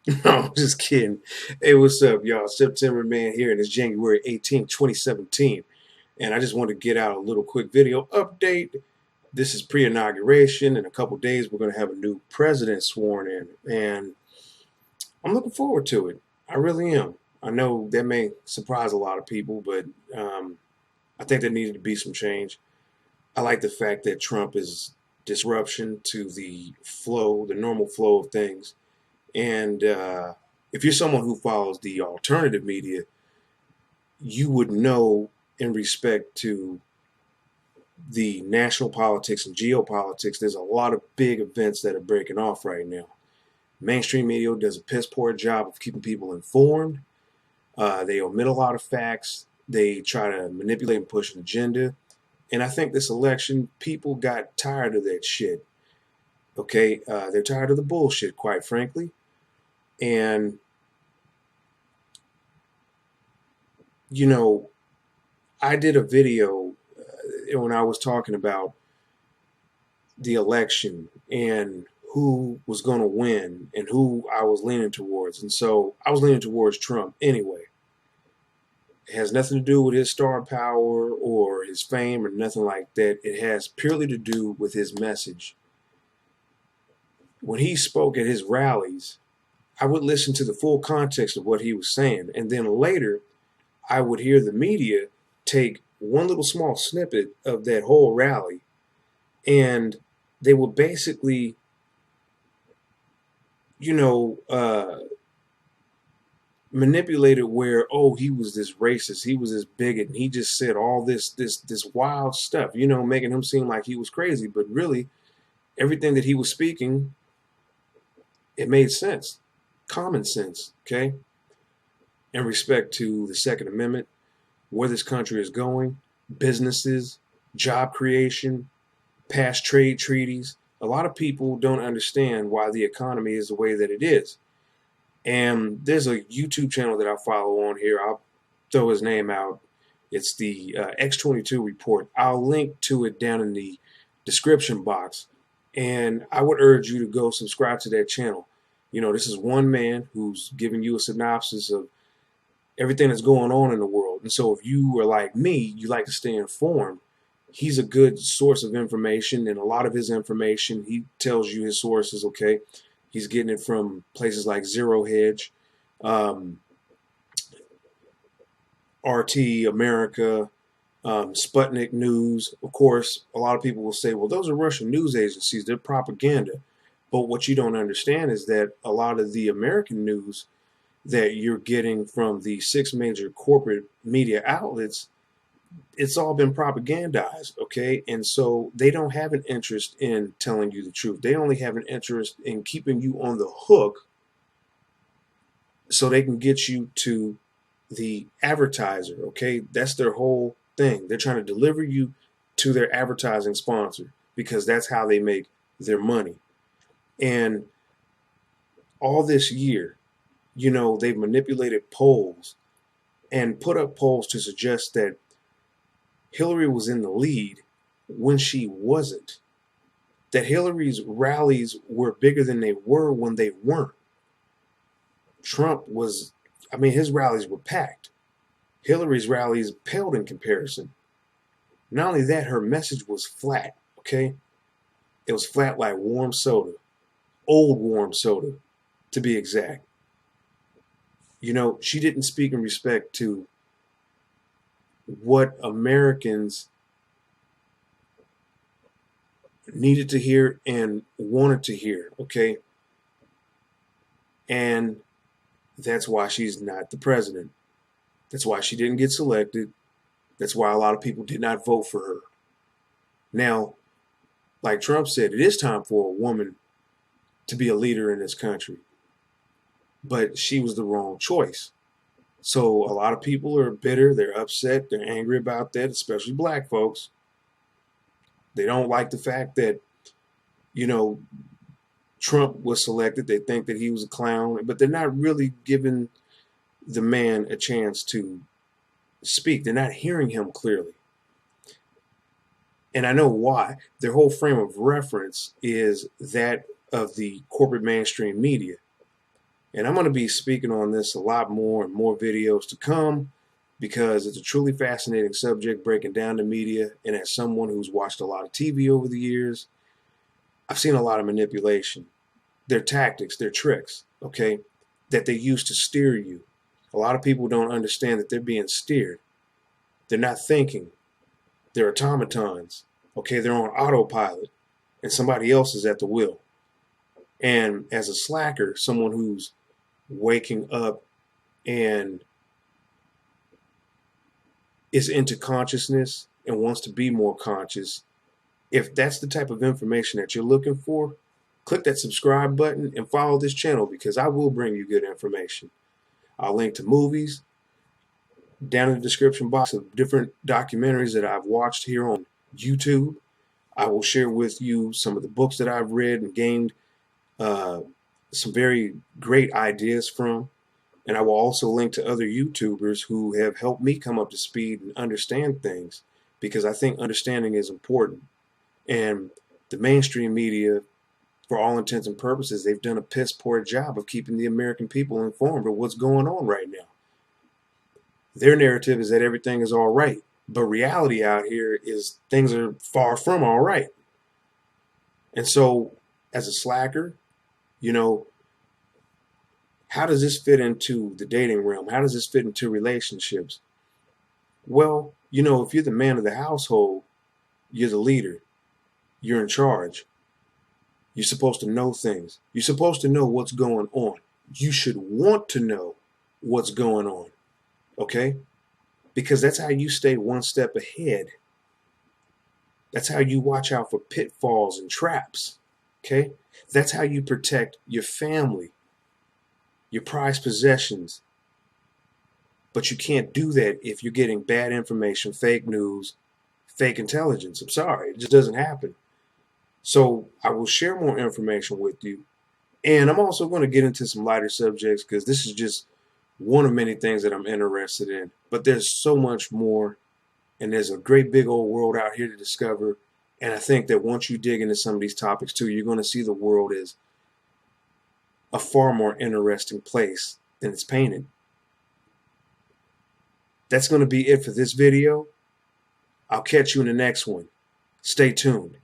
No, I'm just kidding. Hey, what's up, y'all? September Man here, and it's January 18th, 2017. And I just want to get out a little quick video update. This is pre-inauguration. In a couple days, we're going to have a new president sworn in. And I'm looking forward to it. I really am. I know that may surprise a lot of people, but I think there needed to be some change. I like the fact that Trump is disruption to the flow, the normal flow of things. And if you're someone who follows the alternative media, you would know in respect to the national politics and geopolitics, there's a lot of big events that are breaking off right now. Mainstream media does a piss poor job of keeping people informed. They omit a lot of facts. They try to manipulate and push an agenda. And I think this election, people got tired of that shit. Okay, they're tired of the bullshit, quite frankly. And you know, I did a video when I was talking about the election and who was going to win and who I was leaning towards. And so I was leaning towards Trump anyway. It has nothing to do with his star power or his fame or nothing like that. It has purely to do with his message. When he spoke at his rallies, I would listen to the full context of what he was saying. And then later, I would hear the media take one little small snippet of that whole rally, and they would basically, you know, manipulate it where, oh, he was this racist, he was this bigot, and he just said all this wild stuff, making him seem like he was crazy. But really, everything that he was speaking, it made sense, common sense, okay, in respect to the Second Amendment, where this country is going, businesses, job creation, past trade treaties. A lot of people don't understand why the economy is the way that it is. And there's a YouTube channel that I follow on here. I'll throw his name out. It's the X22 Report. I'll link to it down in the description box. And I would urge you to go subscribe to that channel. This is one man who's giving you a synopsis of everything that's going on in the world. And so if you are like me, you like to stay informed, he's a good source of information. And a lot of his information, he tells you his sources, okay? He's getting it from places like Zero Hedge, RT America, Sputnik News. Of course, a lot of people will say, well, those are Russian news agencies. They're propaganda. But what you don't understand is that a lot of the American news that you're getting from the six major corporate media outlets, it's all been propagandized, okay? And so they don't have an interest in telling you the truth. They only have an interest in keeping you on the hook so they can get you to the advertiser, okay? That's their whole thing. They're trying to deliver you to their advertising sponsor because that's how they make their money. And all this year, they've manipulated polls and put up polls to suggest that Hillary was in the lead when she wasn't. That Hillary's rallies were bigger than they were when they weren't. Trump was, his rallies were packed. Hillary's rallies paled in comparison. Not only that, her message was flat, okay? It was flat like warm soda. Old warm soda, to be exact. She didn't speak in respect to what Americans needed to hear and wanted to hear, okay? And that's why she's not the president. That's why she didn't get selected. That's why a lot of people did not vote for her. Now, like Trump said, it is time for a woman to be a leader in this country. But she was the wrong choice. So a lot of people are bitter, they're upset, they're angry about that, especially black folks. They don't like the fact that, Trump was selected. They think that he was a clown, but they're not really giving the man a chance to speak. They're not hearing him clearly. And I know why. Their whole frame of reference is that of the corporate mainstream media. And I'm going to be speaking on this a lot more and more videos to come because it's a truly fascinating subject, breaking down the media. And as someone who's watched a lot of TV over the years, I've seen a lot of manipulation, their tactics, their tricks, okay, that they use to steer you. A lot of people don't understand that they're being steered. They're not thinking. They're automatons, okay? They're on autopilot, and somebody else is at the wheel. And as a slacker, someone who's waking up and is into consciousness and wants to be more conscious, if that's the type of information that you're looking for, click that subscribe button and follow this channel because I will bring you good information. I'll link to movies down in the description box of different documentaries that I've watched here on YouTube. I will share with you some of the books that I've read and gained some very great ideas from. And I will also link to other YouTubers who have helped me come up to speed and understand things because I think understanding is important. And the mainstream media, for all intents and purposes, they've done a piss poor job of keeping the American people informed of what's going on right now. Their narrative is that everything is all right, but reality out here is things are far from all right. And so, as a slacker, you know, how does this fit into the dating realm? How does this fit into relationships? Well, you know, if you're the man of the household, you're the leader. You're in charge. You're supposed to know things. You're supposed to know what's going on. You should want to know what's going on, okay? Because that's how you stay one step ahead. That's how you watch out for pitfalls and traps, okay? That's how you protect your family, your prized possessions. But you can't do that if you're getting bad information, fake news, fake intelligence. I'm sorry, it just doesn't happen. So I will share more information with you. And I'm also going to get into some lighter subjects because this is just one of many things that I'm interested in. But there's so much more. And there's a great big old world out here to discover. And I think that once you dig into some of these topics too, you're going to see the world as a far more interesting place than it's painted. That's going to be it for this video. I'll catch you in the next one. Stay tuned.